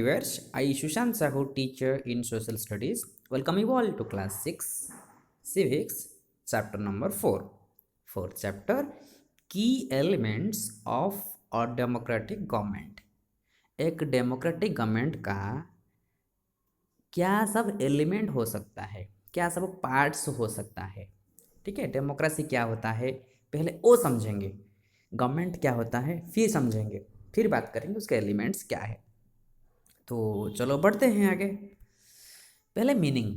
viewers, I Sushant Sahu, teacher in social studies. Welcome you all to class 6 civics chapter number 4. Fourth chapter, key elements of a democratic government. एक democratic government का क्या सब element हो सकता है, क्या सब पार्ट्स हो सकता है। ठीक है, डेमोक्रेसी क्या होता है पहले वो समझेंगे, गवर्नमेंट क्या होता है फिर समझेंगे, फिर बात करेंगे उसके एलिमेंट्स क्या है। तो चलो बढ़ते हैं आगे। पहले मीनिंग,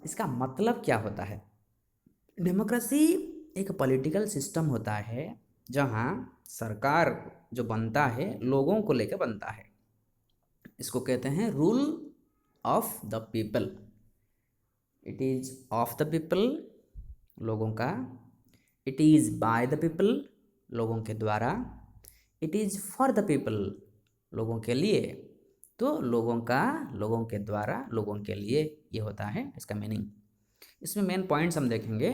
इसका मतलब क्या होता है। डेमोक्रेसी एक पॉलिटिकल सिस्टम होता है जहाँ सरकार जो बनता है लोगों को लेकर बनता है। इसको कहते हैं rule of the people. It is of the people, लोगों का। It is by the people, लोगों के द्वारा। It is for the people, लोगों के लिए। तो लोगों का, लोगों के द्वारा, लोगों के लिए, ये होता है इसका मीनिंग। इसमें मेन पॉइंट्स हम देखेंगे।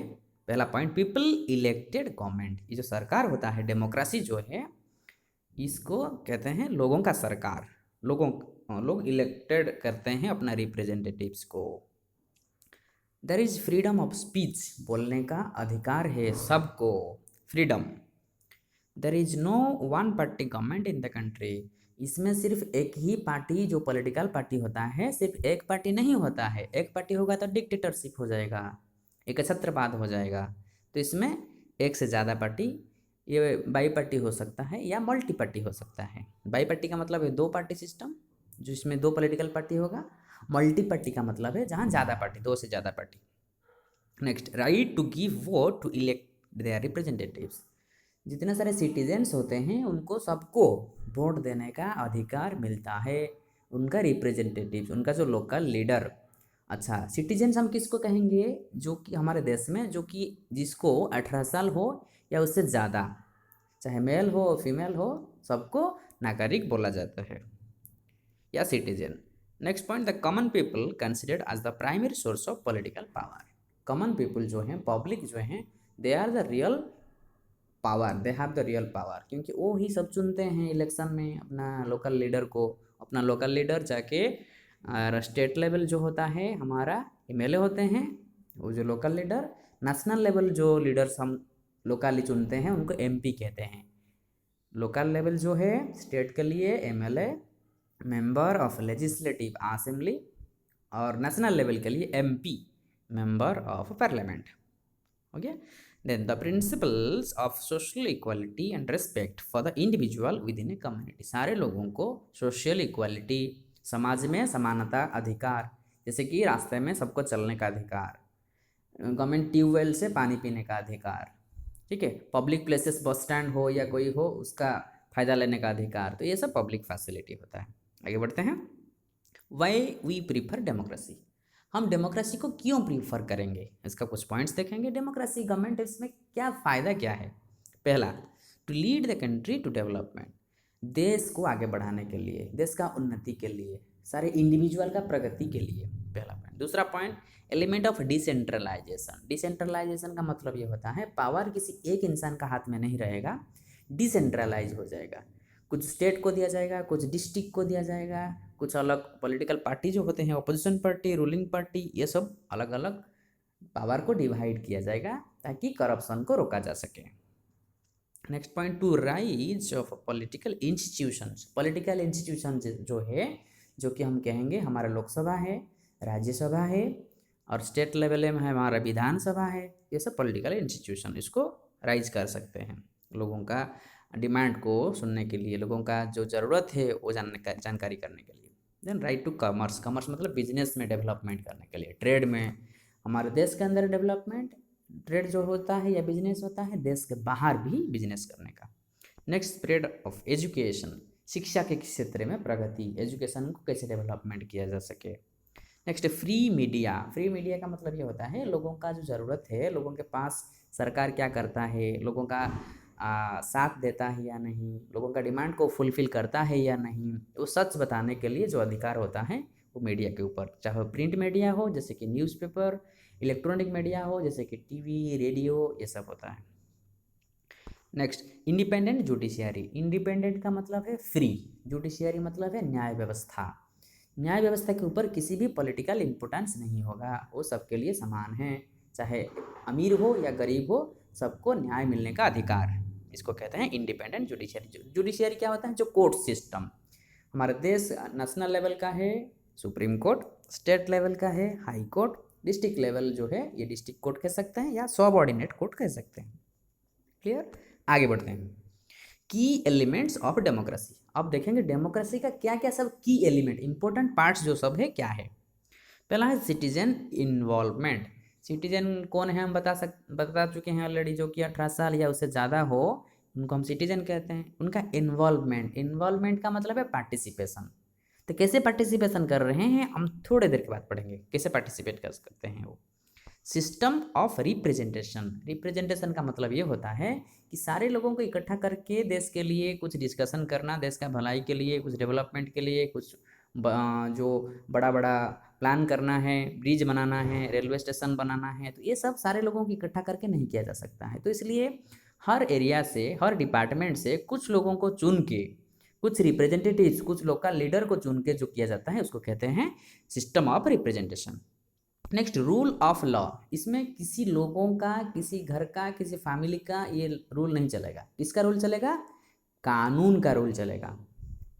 पहला पॉइंट, पीपल इलेक्टेड गवर्नमेंट। ये जो सरकार होता है, डेमोक्रेसी जो है, इसको कहते हैं लोगों का सरकार। लोग इलेक्टेड करते हैं अपना रिप्रेजेंटेटिव्स को। There is freedom of speech, बोलने का अधिकार है सबको, freedom. There is no one party government in the country. इसमें सिर्फ एक ही पार्टी जो पॉलिटिकल पार्टी होता है, सिर्फ एक पार्टी नहीं होता है। एक पार्टी होगा तो डिक्टेटरशिप हो जाएगा, एक छत्रवाद हो जाएगा। तो इसमें एक से ज़्यादा पार्टी, ये बाई पार्टी हो सकता है या मल्टी पार्टी हो सकता है। बाई पार्टी का मतलब है दो पार्टी सिस्टम, जो इसमें दो पॉलिटिकल पार्टी होगा। मल्टी पार्टी का मतलब है जहाँ ज़्यादा पार्टी, दो से ज़्यादा party. Next, right to give vote to elect their representatives. जितने सारे सिटीजन्स होते हैं उनको सबको वोट देने का अधिकार मिलता है। उनका रिप्रेजेंटेटिव, उनका जो लोकल लीडर। अच्छा, सिटीजन्स हम किसको कहेंगे, जो कि हमारे देश में जो कि जिसको 18 साल हो या उससे ज़्यादा, चाहे मेल हो फीमेल हो, सबको नागरिक बोला जाता है या citizen. Next point, the common people considered as the primary source of political power. Common people जो हैं, पब्लिक जो हैं, they are the real power, they have the real power, क्योंकि वो ही सब चुनते हैं इलेक्शन में अपना लोकल लीडर को। अपना लोकल लीडर जाके स्टेट लेवल जो होता है हमारा एमएलए होते हैं, वो जो लोकल लीडर। नेशनल लेवल जो लीडर्स हम लोकली चुनते हैं उनको एमपी कहते हैं। लोकल लेवल जो है स्टेट के लिए MLA, member of legislative assembly, और नेशनल लेवल के लिए MP, member of parliament. Okay, then the principles of social equality and respect for the individual within a community. सारे लोगों को सोशल इक्वालिटी, समाज में समानता, अधिकार, जैसे कि रास्ते में सबको चलने का अधिकार, गवर्नमेंट ट्यूबवेल से पानी पीने का अधिकार, ठीक है, पब्लिक प्लेसेस, बस स्टैंड हो या कोई हो, उसका फ़ायदा लेने का अधिकार। तो ये सब पब्लिक फैसिलिटी होता है। आगे बढ़ते हैं। Why we prefer democracy. हम डेमोक्रेसी को क्यों प्रीफर करेंगे, इसका कुछ पॉइंट्स देखेंगे। डेमोक्रेसी गवर्नमेंट, इसमें क्या फ़ायदा क्या है। पहला, to lead the country to development. देश को आगे बढ़ाने के लिए, देश का उन्नति के लिए, सारे इंडिविजुअल का प्रगति के लिए, पहला पॉइंट। दूसरा point, element of decentralisation. Decentralisation का मतलब ये होता है पावर किसी एक इंसान का हाथ में नहीं रहेगा, डिसेंट्रलाइज हो जाएगा। कुछ स्टेट को दिया जाएगा, कुछ डिस्ट्रिक्ट को दिया जाएगा, कुछ अलग पॉलिटिकल पार्टी जो होते हैं, अपोजिशन पार्टी, रूलिंग पार्टी, ये सब अलग अलग पावर को डिवाइड किया जाएगा ताकि करप्शन को रोका जा सके। Next point, to rise of political institutions. Political institution जो है, जो कि हम कहेंगे हमारा लोकसभा है, राज्यसभा है, और स्टेट लेवल में हमारा विधानसभा है। ये सब पॉलिटिकल इंस्टीट्यूशन इसको राइज कर सकते हैं, लोगों का डिमांड को सुनने के लिए, लोगों का जो ज़रूरत है वो जानकारी करने के लिए। Then right to commerce. Commerce मतलब बिजनेस में डेवलपमेंट करने के लिए, ट्रेड में, हमारे देश के अंदर डेवलपमेंट, ट्रेड जो होता है या बिजनेस होता है, देश के बाहर भी बिजनेस करने का। Next, spread of education. शिक्षा के क्षेत्र में प्रगति, एजुकेशन को कैसे डेवलपमेंट किया जा सके। Next, free media. Free media का मतलब ये होता है लोगों का जो ज़रूरत है, लोगों के पास सरकार क्या करता है, लोगों का साथ देता है या नहीं, लोगों का डिमांड को फुलफ़िल करता है या नहीं, वो सच बताने के लिए जो अधिकार होता है वो मीडिया के ऊपर, चाहे प्रिंट मीडिया हो जैसे कि न्यूज़पेपर, इलेक्ट्रॉनिक मीडिया हो जैसे कि टीवी, रेडियो, ये सब होता है। Next, independent judiciary. इंडिपेंडेंट का मतलब है फ्री, जुडिशियरी मतलब है न्याय व्यवस्था। न्याय व्यवस्था के ऊपर किसी भी पॉलिटिकल इम्पोर्टेंस नहीं होगा, वो सबके लिए समान है, चाहे अमीर हो या गरीब हो, सबको न्याय मिलने का अधिकार। इसको कहते हैं इंडिपेंडेंट जुडिशरी। जुडिशरी क्या होता है? जो कोर्ट सिस्टम। हमारे देश नेशनल लेवल का है सुप्रीम कोर्ट, स्टेट लेवल का है हाई कोर्ट, डिस्ट्रिक्ट लेवल जो है ये डिस्ट्रिक्ट कोर्ट कह सकते हैं या सबऑर्डिनेट कोर्ट कह सकते हैं। क्लियर? आगे बढ़ते हैं। की एलिमेंट्स ऑफ डेमोक्रेसी। अब देखेंगे डेमोक्रेसी का क्या क्या सब की एलिमेंट, इंपॉर्टेंट पार्ट्स जो सब है क्या है। पहला है सिटीजन इन्वॉल्वमेंट। सिटीजन कौन है हम बता चुके हैं ऑलरेडी, जो कि 18 साल या उससे ज़्यादा हो उनको हम सिटीजन कहते हैं। उनका इन्वॉल्वमेंट, इन्वॉल्वमेंट का मतलब है पार्टिसिपेशन। तो कैसे पार्टिसिपेशन कर रहे हैं हम थोड़े देर के बाद पढ़ेंगे, कैसे पार्टिसिपेट कर सकते हैं वो। System of representation. रिप्रेजेंटेशन का मतलब ये होता है कि सारे लोगों को इकट्ठा करके देश के लिए कुछ डिस्कशन करना, देश का भलाई के लिए, कुछ डेवलपमेंट के लिए, कुछ जो बड़ा बड़ा प्लान करना है, ब्रिज बनाना है, रेलवे स्टेशन बनाना है, तो ये सब सारे लोगों को इकट्ठा करके नहीं किया जा सकता है। तो इसलिए हर एरिया से, हर डिपार्टमेंट से कुछ लोगों को चुन के, कुछ रिप्रेजेंटेटिव्स, कुछ लोकल लीडर को चुन के जो किया जाता है उसको कहते हैं system of representation. Next, rule of law. इसमें किसी लोगों का, किसी घर का, किसी फैमिली का ये रूल नहीं चलेगा। किसका रूल चलेगा? कानून का रूल चलेगा।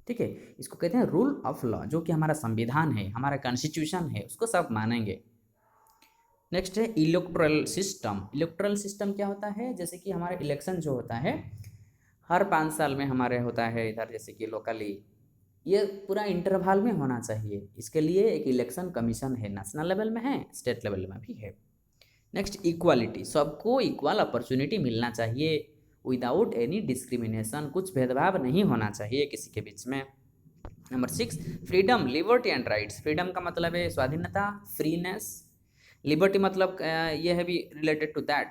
ठीक है, इसको कहते हैं रूल ऑफ लॉ। जो कि हमारा संविधान है, हमारा कॉन्स्टिट्यूशन है, उसको सब मानेंगे। नेक्स्ट है इलेक्टोरल सिस्टम। इलेक्टोरल सिस्टम क्या होता है? जैसे कि हमारे इलेक्शन जो होता है हर 5 साल में हमारे होता है इधर, जैसे कि लोकली, ये पूरा इंटरवल में होना चाहिए। इसके लिए एक इलेक्शन कमीशन है, नेशनल लेवल में है, स्टेट लेवल में भी है। Next, equality. सबको इक्वल अपॉर्चुनिटी मिलना चाहिए विदाउट एनी डिस्क्रिमिनेशन। कुछ भेदभाव नहीं होना चाहिए किसी के बीच में। Number 6, freedom, liberty and rights. Freedom का मतलब है स्वाधीनता, फ्रीनेस। लिबर्टी मतलब ये है भी related to that,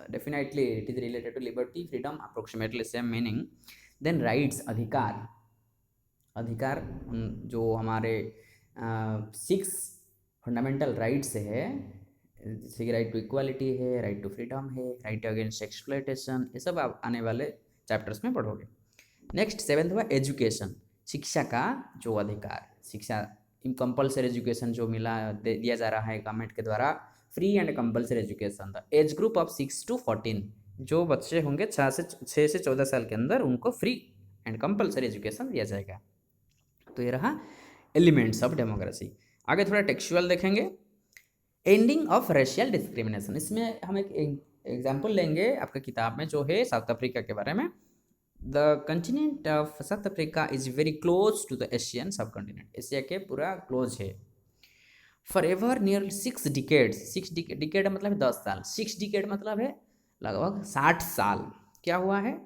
definitely it is related to liberty, freedom, approximately same meaning. Then rights, अधिकार। अधिकार जो हमारे 6 फंडामेंटल राइट्स है, जैसे कि राइट टू इक्वालिटी है, राइट टू फ्रीडम है, राइट अगेंस्ट एक्सप्लॉयटेशन, ये सब आप आने वाले चैप्टर्स में पढ़ोगे। नेक्स्ट 7th हुआ एजुकेशन, शिक्षा का जो अधिकार, शिक्षा कंपल्सरी एजुकेशन जो दिया जा रहा है गवर्नमेंट के द्वारा, free and compulsory education. The age group of 6 to 14, जो बच्चे होंगे 6 से 14 साल के अंदर उनको फ्री एंड कंपल्सरी एजुकेशन दिया जाएगा। तो ये रहा एलिमेंट्स ऑफ डेमोक्रेसी। आगे थोड़ा टेक्सचुअल देखेंगे। Ending of racial discrimination. इसमें हम एक एग्जाम्पल लेंगे आपका किताब में जो है साउथ अफ्रीका के बारे में। The continent of South Africa is very close to the Asian subcontinent. Asia के पूरा क्लोज है। For ever near 6 decades. 6 decade मतलब 10 साल, 6 डिकेड मतलब है लगभग 60 साल। क्या हुआ है?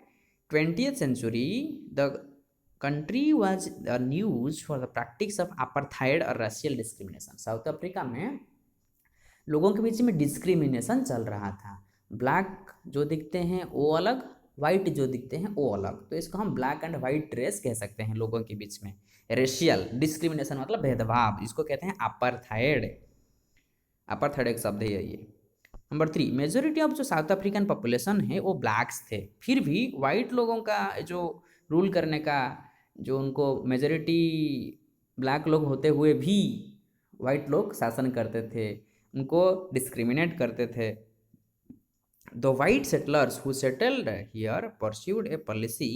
20th century the country was news for the practice of apartheid और रेशियल डिस्क्रिमिनेशन। साउथ अफ्रीका में लोगों के बीच में डिस्क्रिमिनेशन चल रहा था। ब्लैक जो दिखते हैं वो अलग, वाइट जो दिखते हैं वो अलग। तो इसको हम ब्लैक एंड वाइट रेस कह सकते हैं लोगों के बीच में। रेशियल डिस्क्रिमिनेशन मतलब भेदभाव, इसको कहते हैं अपार्थाइड। अपार्थाइड एक शब्द है ये। नंबर 3, मेजोरिटी ऑफ जो साउथ अफ्रीकन पॉपुलेशन है वो ब्लैक्स थे, फिर भी वाइट लोगों का जो रूल करने का, जो उनको मेजोरिटी ब्लैक लोग होते हुए भी वाइट लोग शासन करते थे, उनको डिस्क्रिमिनेट करते थे। The white settlers who settled here pursued a policy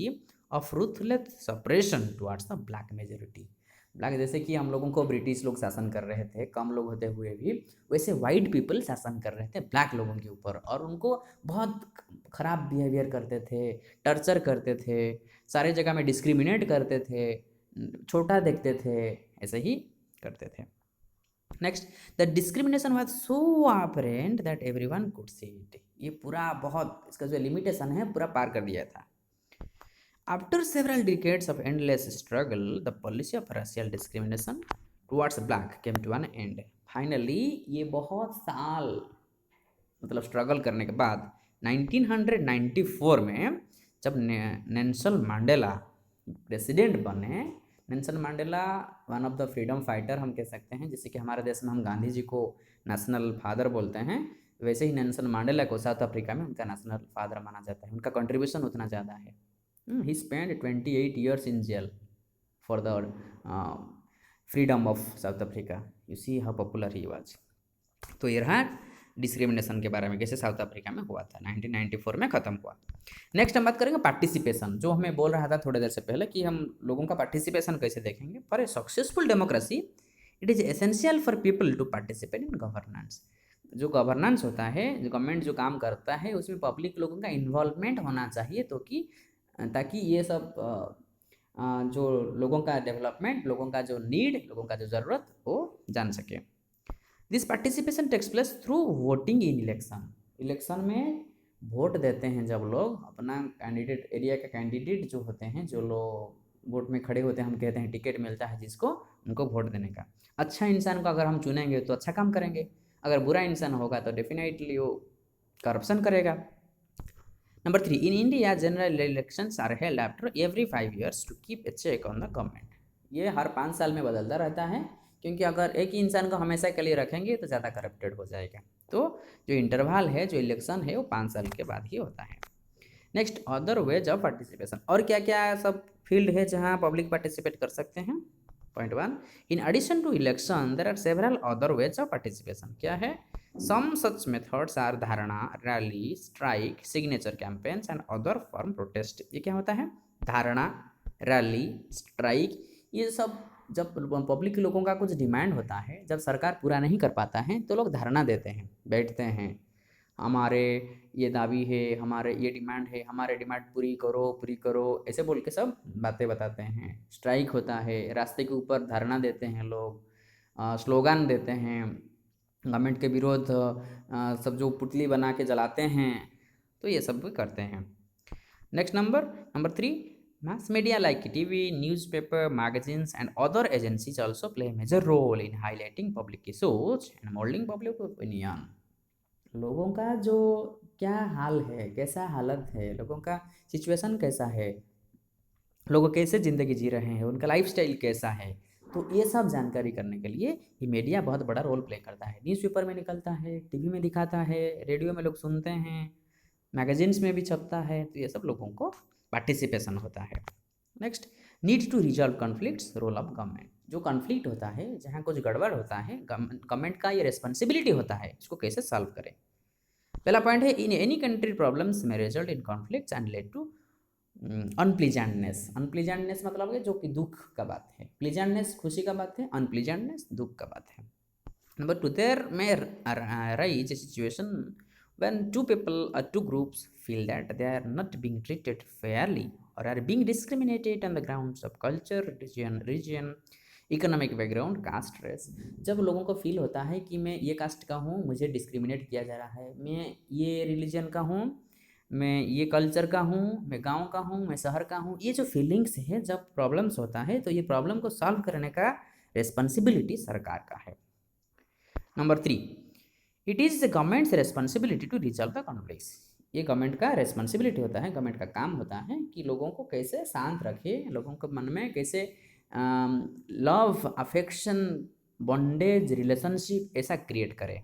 of ruthless suppression towards the black majority. Black जैसे कि हम लोगों को ब्रिटिश लोग शासन कर रहे थे कम लोग होते हुए भी, वैसे वाइट पीपल शासन कर रहे थे ब्लैक लोगों के ऊपर, और उनको बहुत ख़राब बिहेवियर करते थे, टर्चर करते थे, सारे जगह में डिस्क्रिमिनेट करते थे, छोटा देखते थे, ऐसे ही करते थे। Next, the discrimination was so apparent that everyone could see it. ये पूरा बहुत, इसका जो लिमिटेशन है पूरा पार कर दिया था। After several decades of endless struggle the policy of racial discrimination towards black came to an end. Finally ये बहुत साल मतलब स्ट्रगल करने के बाद 1994 में जब नेल्सन मंडेला प्रेसिडेंट बने। Nelson Mandela one of the freedom fighter हम कह सकते हैं, जैसे कि हमारे देश में हम गांधी जी को नेशनल फादर बोलते हैं, वैसे ही नेल्सन मंडेला को साउथ अफ्रीका में उनका नेशनल फादर माना जाता है। उनका कंट्रीब्यूशन उतना ज़्यादा है। He spend 28 years in jail for the freedom of South Africa, you see how popular he was. तो ये रहा डिस्क्रिमिनेशन के बारे में, कैसे साउथ अफ्रीका में हुआ था, 1994 में ख़त्म हुआ। नेक्स्ट हम बात करेंगे पार्टिसिपेशन, जो हमें बोल रहा था थोड़ी देर से पहले कि हम लोगों का पार्टिसिपेशन कैसे देखेंगे। For a successful democracy it is essential for people to participate in governance. जो गवर्नेंस होता है, जो गवर्नमेंट जो काम करता है, उसमें पब्लिक लोगों का इन्वॉल्वमेंट होना चाहिए, तो कि ताकि ये सब जो लोगों का डेवलपमेंट, लोगों का जो नीड, लोगों का जो ज़रूरत वो जान सके। This participation takes place through voting in election. Election में वोट देते हैं जब लोग, अपना कैंडिडेट, एरिया का कैंडिडेट जो होते हैं, जो लोग वोट में खड़े होते हैं, हम कहते हैं टिकट मिलता है जिसको, उनको वोट देने का। अच्छा इंसान को अगर हम चुनेंगे तो अच्छा काम करेंगे, अगर बुरा इंसान होगा तो डेफिनेटली वो करप्शन करेगा। Number 3, in India general elections are held after every 5 years to keep a check on the government. ये हर 5 साल में बदलता रहता है, क्योंकि अगर एक ही इंसान को हमेशा के लिए रखेंगे तो ज़्यादा करप्टेड हो जाएगा। तो जो इंटरवल है, जो इलेक्शन है, वो 5 साल के बाद ही होता है। Next, other ways of participation, और क्या क्या सब फील्ड है जहाँ पब्लिक पार्टिसिपेट कर सकते हैं। Point 1, in addition to election there are several other ways of participation. क्या है? Some such methods are dharna, rally, strike, signature campaigns and other form protest. ये क्या होता है? धारणा, रैली, स्ट्राइक, ये सब जब पब्लिक लोगों का कुछ डिमांड होता है, जब सरकार पूरा नहीं कर पाता है, तो लोग धरना देते हैं, बैठते हैं, हमारे ये दावी है, हमारे ये डिमांड है, हमारे डिमांड पूरी करो, ऐसे बोल के सब बातें बताते हैं। स्ट्राइक होता है, रास्ते के ऊपर धरना देते हैं लोग, स्लोगन देते हैं, गवर्नमेंट के विरोध सब जो पुतली बना के जलाते हैं, तो ये सब भी करते हैं। Next number 3, mass media like TV, newspaper, magazines and other agencies also play a major role in highlighting public issues and molding public opinion। लोगों का जो क्या हाल है, कैसा हालत है, लोगों का सिचुएशन कैसा है, लोग कैसे ज़िंदगी जी रहे हैं, उनका लाइफस्टाइल कैसा है, तो ये सब जानकारी करने के लिए ये मीडिया बहुत बड़ा रोल प्ले करता है। न्यूज़पेपर में निकलता है, टीवी में दिखाता है, रेडियो में लोग सुनते हैं, मैगजीन्स में भी छपता है, तो ये सब लोगों को पार्टिसिपेशन होता है। Next, need to resolve conflicts, role of government. जो कॉन्फ्लिक्ट होता है, जहाँ कुछ गड़बड़ होता है, गवर्नमेंट का ये रिस्पॉन्सिबिलिटी होता है, इसको कैसे सॉल्व करें। पहला पॉइंट है, इन एनी कंट्री प्रॉब्लम्स में result in conflicts and led to unpleasantness. Unpleasantness मतलब है जो कि दुख का बात है, प्लीजेंटनेस खुशी का बात है, अनप्लीजेंटनेस दुख का बात है। नंबर 2, देयर में arise A situation when two people or two groups feel that they are not being treated fairly or are being discriminated on the grounds of culture, region, economic background, caste, race. जब लोगों को feel होता है कि मैं ये cast का हूँ, मुझे डिस्क्रिमिनेट किया जा रहा है, मैं ये रिलीजन का हूँ, मैं ये कल्चर का हूँ, मैं गांव का हूँ, मैं शहर का हूँ, ये जो फीलिंग्स है, जब प्रॉब्लम्स होता है, तो ये प्रॉब्लम को सॉल्व करने का रिस्पॉन्सिबिलिटी सरकार का है। Number 3, it is the government's responsibility to resolve the conflicts. ये गवर्नमेंट का रिस्पॉन्सिबिलिटी होता है, गवर्नमेंट का काम होता है कि लोगों को कैसे शांत रखे, लोगों के मन में कैसे लव, अफेक्शन, बॉन्डेज, रिलेशनशिप ऐसा क्रिएट करे।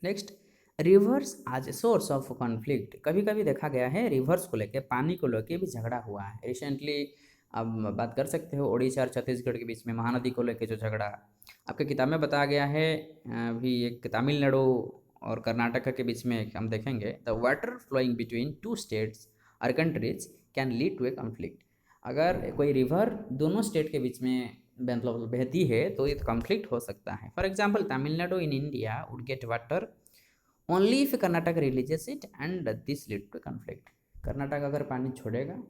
Next, rivers as a source of conflict. कभी कभी देखा गया है रिवर्स को लेके, पानी को लेके भी झगड़ा हुआ है। रिसेंटली अब बात कर सकते हो उड़ीसा और छत्तीसगढ़ के बीच में महानदी को लेके जो झगड़ा आपके किताब में बताया गया है। अभी एक तमिलनाडु और कर्नाटक के बीच में हम देखेंगे, the water flowing between two states और countries can lead to a conflict. अगर कोई रिवर दोनों स्टेट के बीच में मतलब बहती है तो ये कॉन्फ्लिक्ट हो सकता है। For example, Tamil Nadu in India would get water only if Karnataka releases it and this lead to conflict. Karnataka अगर पानी छोड़ेगा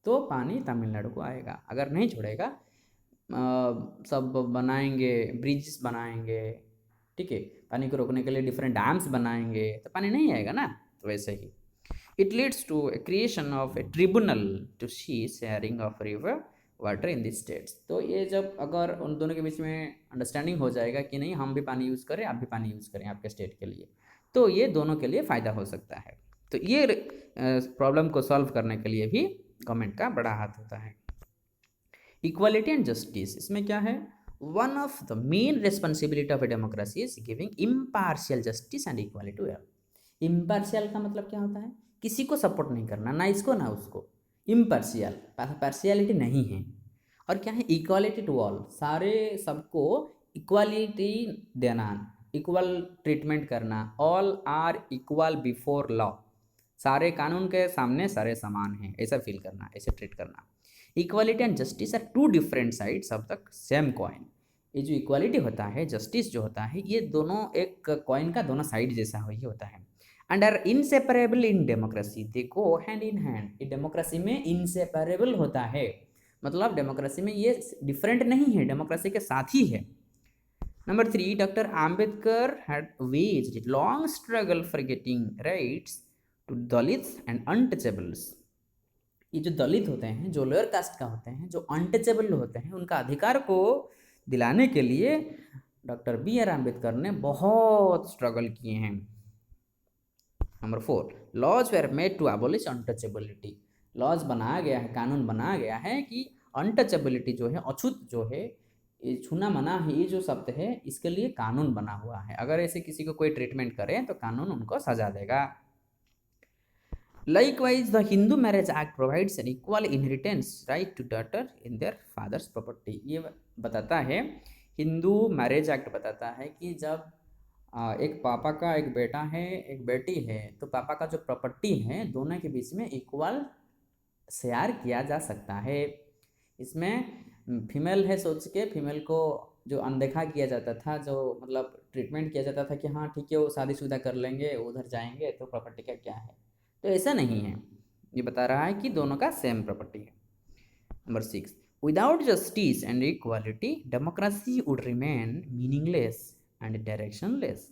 तो पानी तमिलनाडु को आएगा, अगर नहीं छोड़ेगा सब बनाएंगे, ब्रिजेस बनाएंगे, ठीक है, पानी को रोकने के लिए डिफरेंट डैम्स बनाएंगे, तो पानी नहीं आएगा ना। तो वैसे ही it leads to a creation of a tribunal to see sharing of river water in this states. तो ये जब अगर उन दोनों के बीच में अंडरस्टैंडिंग हो जाएगा कि नहीं, हम भी पानी यूज़ करें, आप भी पानी यूज़ करें आपके स्टेट के लिए, तो ये दोनों के लिए फ़ायदा हो सकता है। तो ये प्रॉब्लम को सॉल्व करने के लिए भी गवर्नमेंट का बड़ा हाथ होता है। इक्वालिटी एंड जस्टिस, इसमें क्या है? One of the main responsibility of a democracy is giving impartial justice and equality to all. Impartial का मतलब क्या होता है? किसी को सपोर्ट नहीं करना, ना इसको ना उसको, इम्पार्शियल, पार्शियलिटी नहीं है। और क्या है, इक्वालिटी टू ऑल, सारे सबको इक्वालिटी देना, इक्वल ट्रीटमेंट करना, all are equal before law, सारे कानून के सामने सारे समान हैं, ऐसा फील करना, ऐसे ट्रीट करना। Equality and justice are two different sides of the same coin. ये जो इक्वालिटी होता है, जस्टिस जो होता है, ये दोनों एक कॉइन का दोनों साइड जैसा ही होता है। And are inseparable in democracy, they go hand in hand. ये डेमोक्रेसी में इनसेपरेबल होता है, मतलब डेमोक्रेसी में ये डिफरेंट नहीं है, डेमोक्रेसी के साथ ही है। Number 3, doctor Ambedkar had waged long struggle for getting rights to Dalits and untouchables. ये जो दलित होते हैं, जो लोअर कास्ट का होते हैं, जो अनटचेबल होते हैं, उनका अधिकार को दिलाने के लिए डॉक्टर बी आर अम्बेडकर ने बहुत स्ट्रगल किए हैं। Number 4, laws were made to abolish untouchability. Laws बनाया गया है, कानून बनाया गया है कि अनटचेबिलिटी जो है, अछूत जो है, ये छूना मना है, ये जो शब्द है, इसके लिए कानून बना हुआ है। अगर ऐसे किसी को कोई ट्रीटमेंट करे तो कानून उनको सजा देगा। Likewise, the Hindu Marriage Act provides an equal inheritance right to daughter in their father's property। ये बताता है, हिंदू मैरिज एक्ट बताता है कि जब एक पापा का एक बेटा है, एक बेटी है, तो पापा का जो प्रॉपर्टी है, दोनों के बीच में इक्वल शेयर किया जा सकता है। इसमें फीमेल है सोच के फीमेल को जो अनदेखा किया जाता था, जो मतलब ट्रीटमेंट किया जाता था कि हाँ ठीक है वो शादीशुदा कर लेंगे, उधर जाएंगे तो प्रॉपर्टी का क्या है, तो ऐसा नहीं है। ये बता रहा है कि दोनों का सेम प्रॉपर्टी है। Number 6, without justice and equality democracy would remain meaningless and directionless.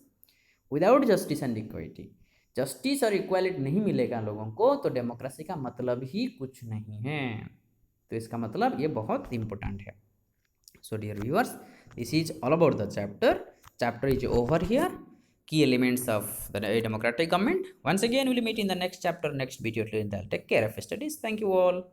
Without justice and equality, justice और इक्वालिटी नहीं मिलेगा लोगों को तो डेमोक्रेसी का मतलब ही कुछ नहीं है। तो इसका मतलब ये बहुत इंपॉर्टेंट है। So dear viewers, this is all about the chapter is over here, key elements of the democratic government. Once again we'll meet in the next chapter, next video. Till then, take care of your studies. Thank you all.